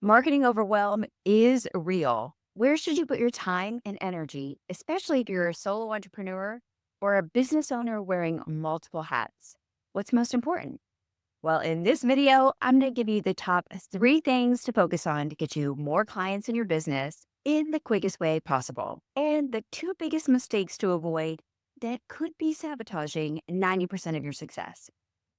Marketing overwhelm is real. Where should you put your time and energy, especially if you're a solo entrepreneur or a business owner wearing multiple hats? What's most important? Well, in this video, I'm going to give you the top three things to focus on to get you more clients in your business in the quickest way possible. And the two biggest mistakes to avoid that could be sabotaging 90% of your success.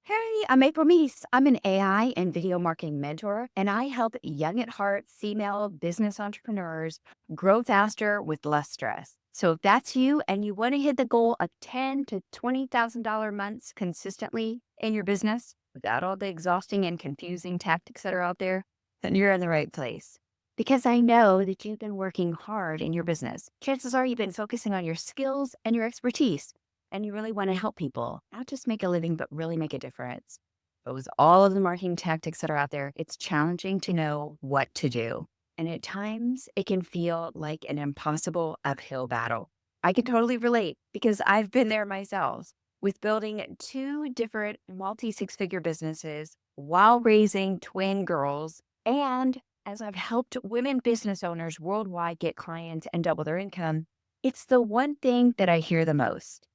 Hey, I'm AprilMeese. I'm an AI and video marketing mentor, and I help young at heart female business entrepreneurs grow faster with less stress. So if that's you and you want to hit the goal of ten to $20,000 months consistently in your business without all the exhausting and confusing tactics that are out there, then you're in the right place. Because I know that you've been working hard in your business. Chances are you've been focusing on your skills and your expertise and you really want to help people, not just make a living, but really make a difference. But with all of the marketing tactics that are out there, it's challenging to know what to do. And at times, it can feel like an impossible uphill battle. I can totally relate because I've been there myself with building two different multi six figure businesses while raising twin girls. And as I've helped women business owners worldwide get clients and double their income, it's the one thing that I hear the most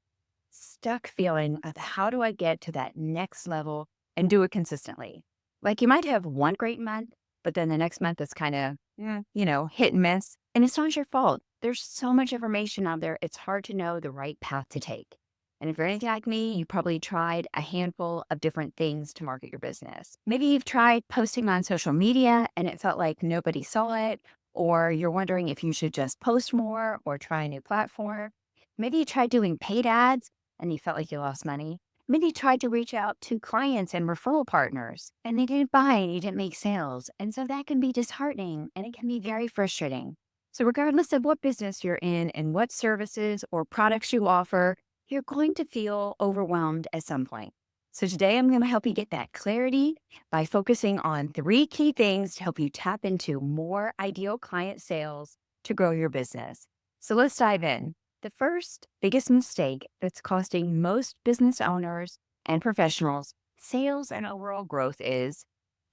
stuck feeling of how do I get to that next level and do it consistently. Like you might have one great month, but then the next month it's kind of, hit and miss. And it's not your fault. There's so much information out there. It's hard to know the right path to take. And if you're anything like me, you probably tried a handful of different things to market your business. Maybe you've tried posting on social media and it felt like nobody saw it, or you're wondering if you should just post more or try a new platform. Maybe you tried doing paid ads and you felt like you lost money. Maybe you tried to reach out to clients and referral partners and they didn't buy and you didn't make sales. And so that can be disheartening and it can be very frustrating. So, regardless of what business you're in and what services or products you offer, you're going to feel overwhelmed at some point. So, today I'm going to help you get that clarity by focusing on three key things to help you tap into more ideal client sales to grow your business. So, let's dive in. The first biggest mistake that's costing most business owners and professionals sales and overall growth is,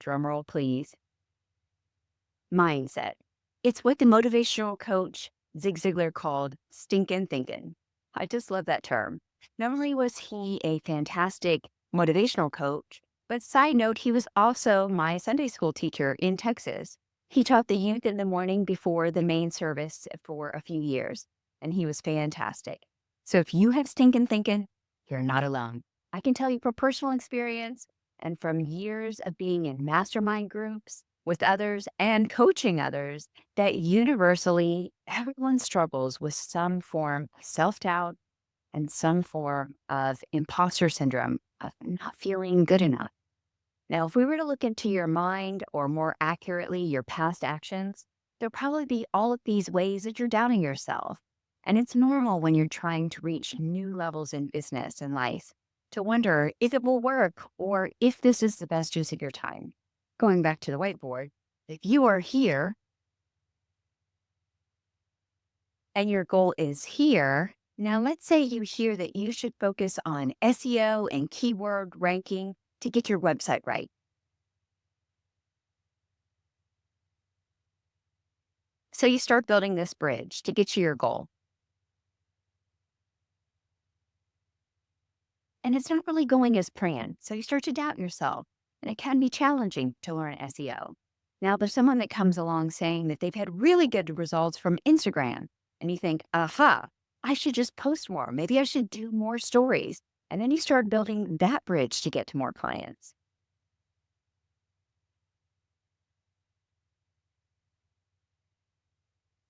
drumroll please, mindset. It's what the motivational coach Zig Ziglar called stinking thinking. I just love that term. Not only was he a fantastic motivational coach, but side note, he was also my Sunday school teacher in Texas. He taught the youth in the morning before the main service for a few years, and he was fantastic. So if you have stinking thinking, you're not alone. I can tell you from personal experience and from years of being in mastermind groups with others and coaching others that universally everyone struggles with some form of self doubt and some form of imposter syndrome of not feeling good enough. Now, if we were to look into your mind or more accurately, your past actions, there'll probably be all of these ways that you're doubting yourself. And it's normal when you're trying to reach new levels in business and life to wonder if it will work or if this is the best use of your time. Going back to the whiteboard, if you are here and your goal is here, now let's say you hear that you should focus on SEO and keyword ranking to get your website right. So you start building this bridge to get you your goal. And it's not really going as planned. So you start to doubt yourself. And it can be challenging to learn SEO. Now, there's someone that comes along saying that they've had really good results from Instagram. And you think, aha, I should just post more. Maybe I should do more stories. And then you start building that bridge to get to more clients.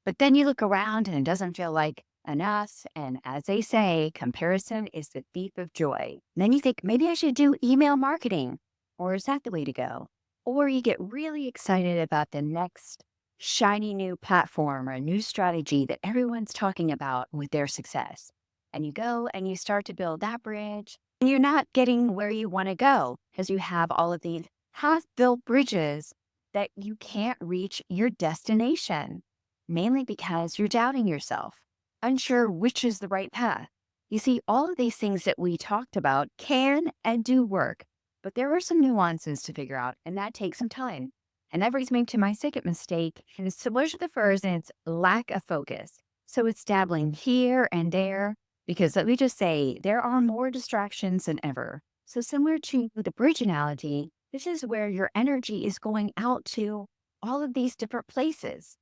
But then you look around and it doesn't feel like enough. And as they say, comparison is the thief of joy. Then you think maybe I should do email marketing, or is that the way to go? Or you get really excited about the next shiny new platform or a new strategy that everyone's talking about with their success. And you go and you start to build that bridge. And you're not getting where you want to go because you have all of these half built bridges that you can't reach your destination mainly because you're doubting yourself, unsure which is the right path. You see, all of these things that we talked about can and do work, but there are some nuances to figure out, and that takes some time. And that brings me to my second mistake, and it's similar to the first, and it's lack of focus. So it's dabbling here and there, because let me just say, there are more distractions than ever. So similar to the bridge analogy, this is where your energy is going out to all of these different places.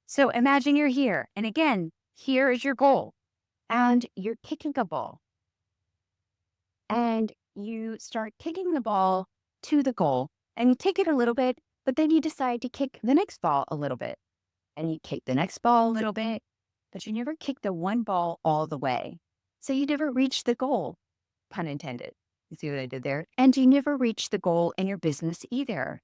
So imagine you're here, and again, here is your goal, and you're kicking a ball, and you start kicking the ball to the goal, and you kick it a little bit, but then you decide to kick the next ball a little bit, and you kick the next ball a little bit, but you never kick the one ball all the way. So you never reach the goal, pun intended. You see what I did there? And you never reach the goal in your business either.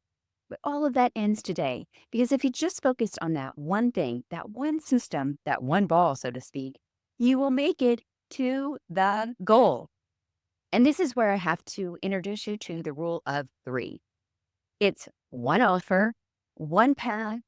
But all of that ends today because if you just focused on that one thing, that one system, that one ball, so to speak, you will make it to the goal. And this is where I have to introduce you to the rule of three. It's one offer, one path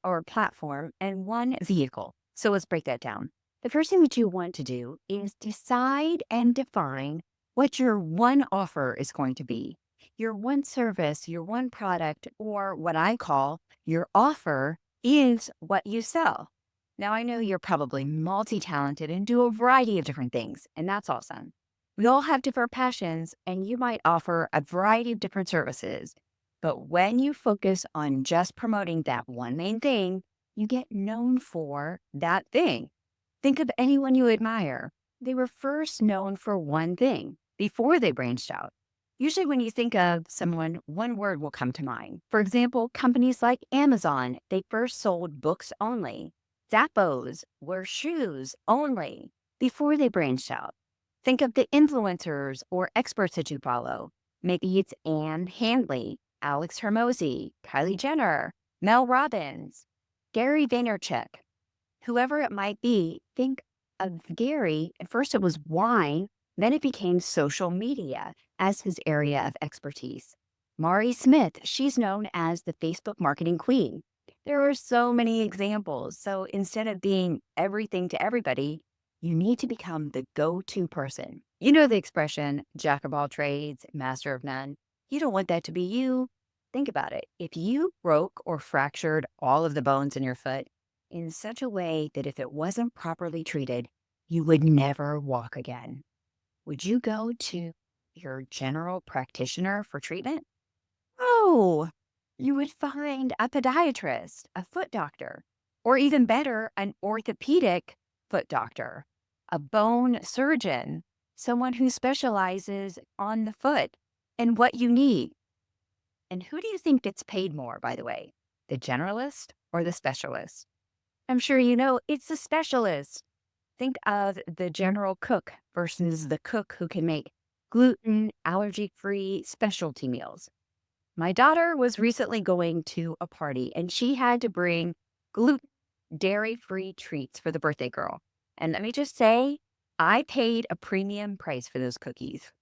or platform, and one vehicle. So let's break that down. The first thing that you want to do is decide and define what your one offer is going to be. Your one service, your one product, or what I call your offer is what you sell. Now, I know you're probably multi-talented and do a variety of different things, and that's awesome. We all have different passions, and you might offer a variety of different services. But when you focus on just promoting that one main thing, you get known for that thing. Think of anyone you admire. They were first known for one thing before they branched out. Usually, when you think of someone, one word will come to mind. For example, companies like Amazon, they first sold books only. Zappos were shoes only before they branched out. Think of the influencers or experts that you follow. Maybe it's Anne Handley, Alex Hermosi, Kylie Jenner, Mel Robbins, Gary Vaynerchuk, whoever it might be. Think of Gary. At first, it was wine, then it became social media as his area of expertise. Mari Smith, she's known as the Facebook marketing queen. There are so many examples. So instead of being everything to everybody, you need to become the go-to person. You know the expression, jack of all trades, master of none. You don't want that to be you. Think about it. If you broke or fractured all of the bones in your foot in such a way that if it wasn't properly treated, you would never walk again, would you go to your general practitioner for treatment? Oh, you would find a podiatrist, a foot doctor, or even better, an orthopedic foot doctor, a bone surgeon, someone who specializes on the foot and what you need. And who do you think gets paid more, by the way? The generalist or the specialist? I'm sure you know it's the specialist. Think of the general cook versus the cook who can make gluten, allergy-free specialty meals. My daughter was recently going to a party and she had to bring gluten, dairy-free treats for the birthday girl. And let me just say, I paid a premium price for those cookies.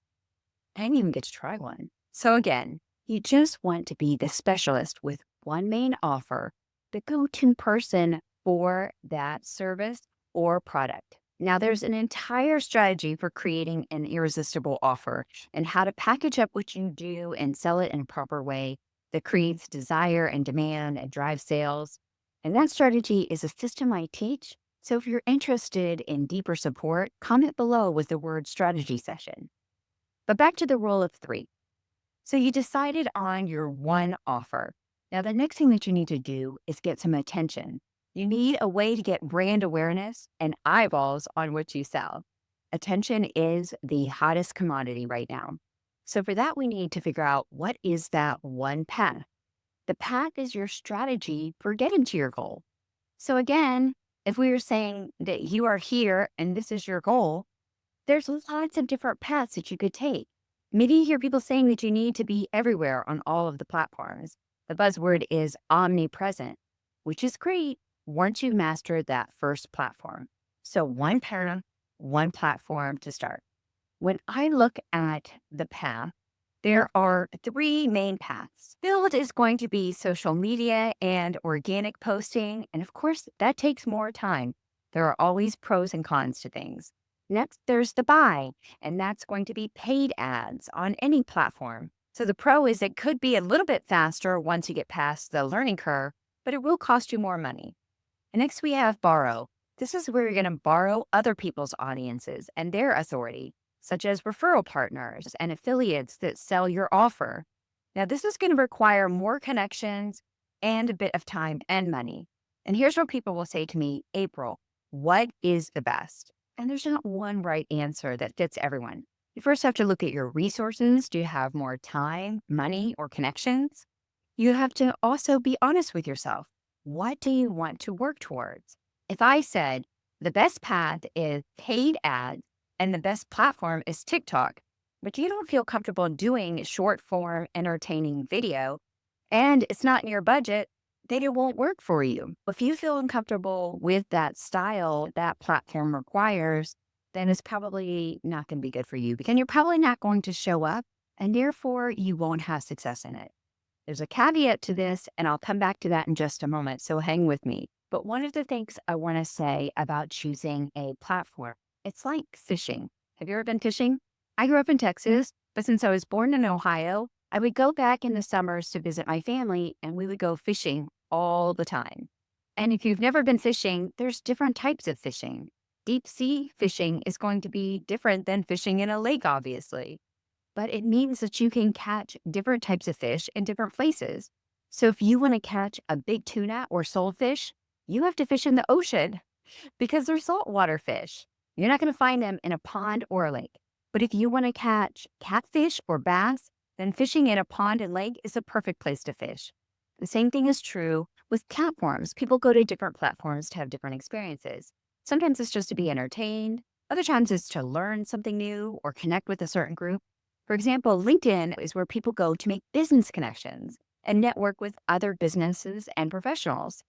I didn't even get to try one. So again, you just want to be the specialist with one main offer, the go-to person for that service or product. Now, there's an entire strategy for creating an irresistible offer and how to package up what you do and sell it in a proper way that creates desire and demand and drives sales. And that strategy is a system I teach. So if you're interested in deeper support, comment below with the word strategy session. But back to the rule of three. So you decided on your one offer. Now, the next thing that you need to do is get some attention. You need a way to get brand awareness and eyeballs on what you sell. Attention is the hottest commodity right now. So for that, we need to figure out what is that one path. The path is your strategy for getting to your goal. So again, if we were saying that you are here and this is your goal, there's lots of different paths that you could take. Maybe you hear people saying that you need to be everywhere on all of the platforms. The buzzword is omnipresent, which is great once you've mastered that first platform. So one path, one platform to start. When I look at the path, there are three main paths. Build is going to be social media and organic posting. And of course, that takes more time. There are always pros and cons to things. Next, there's the buy, and that's going to be paid ads on any platform. So the pro is it could be a little bit faster once you get past the learning curve, but it will cost you more money. And next we have borrow. This is where you're going to borrow other people's audiences and their authority, such as referral partners and affiliates that sell your offer. Now, this is going to require more connections and a bit of time and money. And here's what people will say to me: April, what is the best? And there's not one right answer that fits everyone. You first have to look at your resources. Do you have more time, money, or connections? You have to also be honest with yourself. What do you want to work towards? If I said the best path is paid ads and the best platform is TikTok, but you don't feel comfortable doing short form entertaining video and it's not in your budget, then it won't work for you. If you feel uncomfortable with that style that platform requires, then it's probably not going to be good for you because you're probably not going to show up and therefore you won't have success in it. There's a caveat to this, and I'll come back to that in just a moment, so hang with me. But one of the things I want to say about choosing a platform, it's like fishing. Have you ever been fishing? I grew up in Texas, but since I was born in Ohio, I would go back in the summers to visit my family, and we would go fishing all the time. And if you've never been fishing, there's different types of fishing. Deep sea fishing is going to be different than fishing in a lake, obviously, but it means that you can catch different types of fish in different places. So if you want to catch a big tuna or soulfish, you have to fish in the ocean because they're saltwater fish. You're not going to find them in a pond or a lake. But if you want to catch catfish or bass, then fishing in a pond and lake is a perfect place to fish. The same thing is true with platforms. People go to different platforms to have different experiences. Sometimes it's just to be entertained. Other times it's to learn something new or connect with a certain group. For example, LinkedIn is where people go to make business connections and network with other businesses and professionals,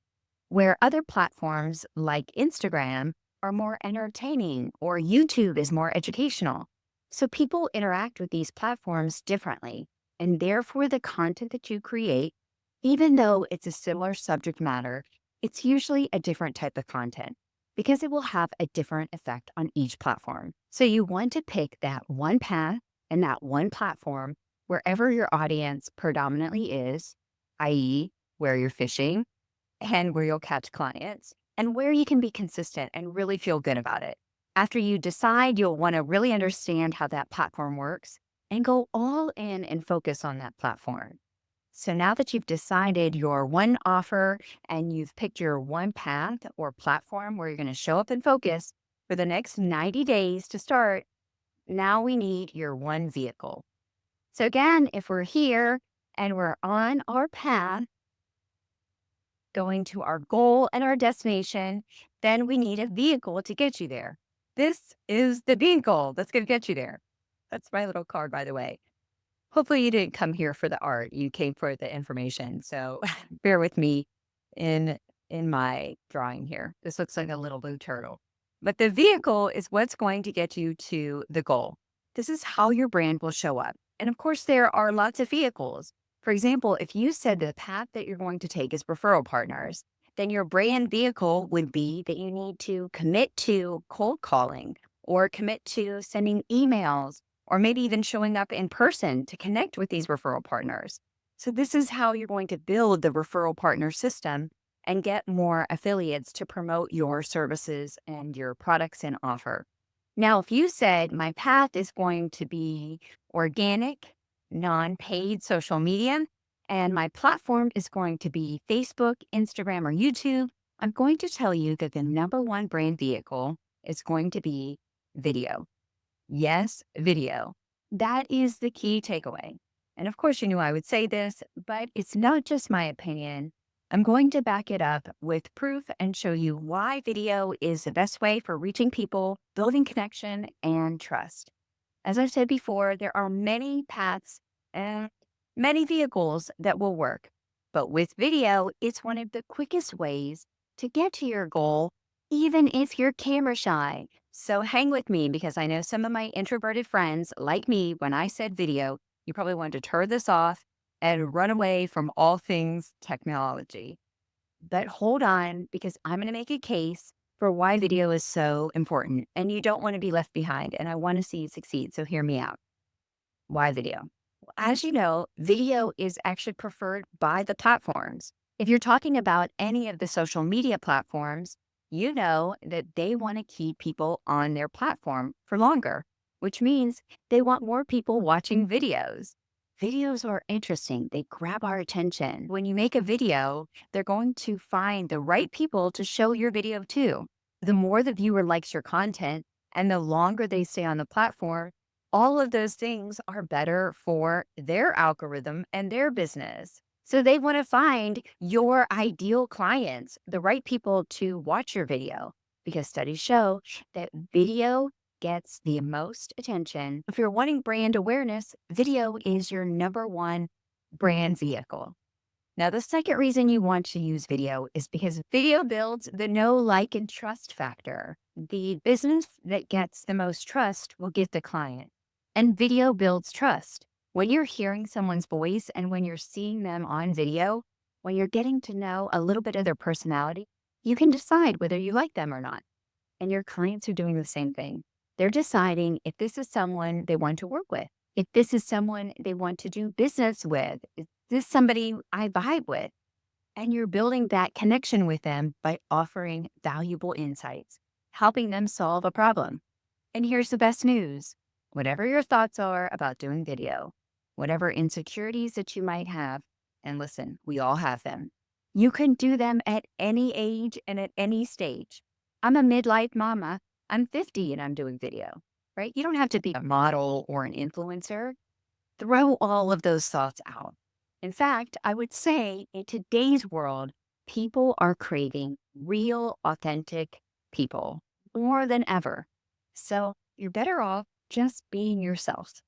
where other platforms like Instagram are more entertaining or YouTube is more educational. So people interact with these platforms differently, and therefore the content that you create, even though it's a similar subject matter, it's usually a different type of content because it will have a different effect on each platform. So you want to pick that one path and that one platform wherever your audience predominantly is, i.e., where you're fishing and where you'll catch clients and where you can be consistent and really feel good about it. After you decide, you'll want to really understand how that platform works and go all in and focus on that platform. So now that you've decided your one offer and you've picked your one path or platform where you're going to show up and focus for the next 90 days to start, now we need your one vehicle. So again, if we're here and we're on our path, going to our goal and our destination, then we need a vehicle to get you there. This is the vehicle that's going to get you there. That's my little card, by the way. Hopefully you didn't come here for the art. You came for the information. So bear with me in my drawing here. This looks like a little blue turtle. But the vehicle is what's going to get you to the goal. This is how your brand will show up. And of course, there are lots of vehicles. For example, if you said the path that you're going to take is referral partners, then your brand vehicle would be that you need to commit to cold calling or commit to sending emails or maybe even showing up in person to connect with these referral partners. So this is how you're going to build the referral partner system and get more affiliates to promote your services and your products and offer. Now, if you said my path is going to be organic, non-paid social media, and my platform is going to be Facebook, Instagram, or YouTube, I'm going to tell you that the number one brand vehicle is going to be video. Yes, video. That is the key takeaway. And of course, you knew I would say this, but it's not just my opinion. I'm going to back it up with proof and show you why video is the best way for reaching people, building connection, and trust. As I've said before, there are many paths and many vehicles that will work. But with video, it's one of the quickest ways to get to your goal, even if you're camera shy. So hang with me because I know some of my introverted friends, like me, when I said video, you probably wanted to turn this off and run away from all things technology. But hold on, because I'm going to make a case for why video is so important. And you don't want to be left behind. And I want to see you succeed. So hear me out. Why video? As you know, video is actually preferred by the platforms. If you're talking about any of the social media platforms, you know that they want to keep people on their platform for longer, which means they want more people watching videos. Videos are interesting. They grab our attention. When you make a video, they're going to find the right people to show your video to. The more the viewer likes your content and the longer they stay on the platform, all of those things are better for their algorithm and their business. So they want to find your ideal clients, the right people to watch your video, because studies show that video gets the most attention. If you're wanting brand awareness, video is your number one brand vehicle. Now, the second reason you want to use video is because video builds the know, like, and trust factor. The business that gets the most trust will get the client. And video builds trust. When you're hearing someone's voice and when you're seeing them on video, when you're getting to know a little bit of their personality, you can decide whether you like them or not. And your clients are doing the same thing. They're deciding if this is someone they want to work with, if this is someone they want to do business with, is this somebody I vibe with? And you're building that connection with them by offering valuable insights, helping them solve a problem. And here's the best news. Whatever your thoughts are about doing video, whatever insecurities that you might have, and listen, we all have them. You can do them at any age and at any stage. I'm a midlife mama. I'm 50 and I'm doing video, right? You don't have to be a model or an influencer. Throw all of those thoughts out. In fact, I would say in today's world, people are craving real, authentic people more than ever. So you're better off just being yourself.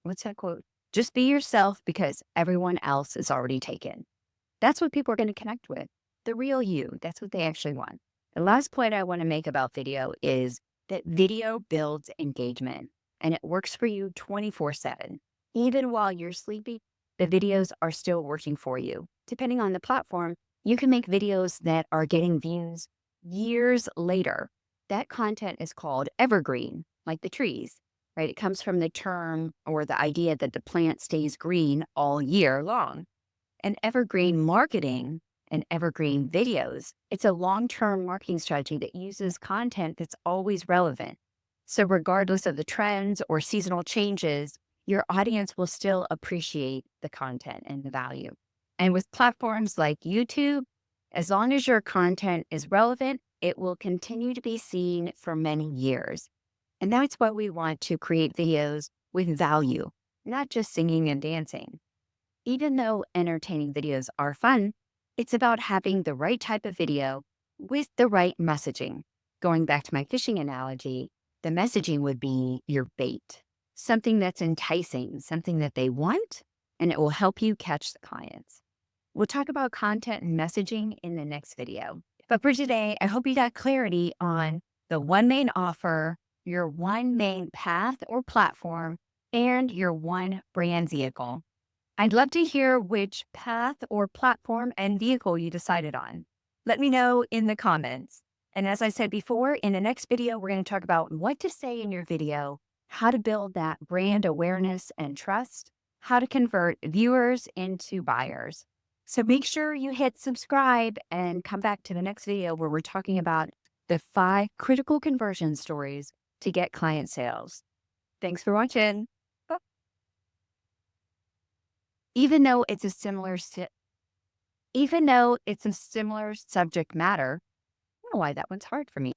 What's that quote? Just be yourself because everyone else is already taken. That's what people are going to connect with. The real you. That's what they actually want. The last point I want to make about video is that video builds engagement and it works for you 24/7. Even while you're sleeping, the videos are still working for you. Depending on the platform, you can make videos that are getting views years later. That content is called evergreen, like the trees, right? It comes from the term or the idea that the plant stays green all year long. And evergreen marketing and evergreen videos, it's a long-term marketing strategy that uses content that's always relevant. So regardless of the trends or seasonal changes, your audience will still appreciate the content and the value. And with platforms like YouTube, as long as your content is relevant, it will continue to be seen for many years. And that's why we want to create videos with value, not just singing and dancing. Even though entertaining videos are fun, it's about having the right type of video with the right messaging. Going back to my fishing analogy, the messaging would be your bait, something that's enticing, something that they want, and it will help you catch the clients. We'll talk about content and messaging in the next video. But for today, I hope you got clarity on the one main offer, your one main path or platform, and your one brand vehicle. I'd love to hear which path or platform and vehicle you decided on. Let me know in the comments. And as I said before, in the next video, we're going to talk about what to say in your video, how to build that brand awareness and trust, how to convert viewers into buyers. So make sure you hit subscribe and come back to the next video where we're talking about the 5 critical conversion stories to get client sales. Thanks for watching. Even though it's a similar even though it's a similar subject matter, I don't know why that one's hard for me.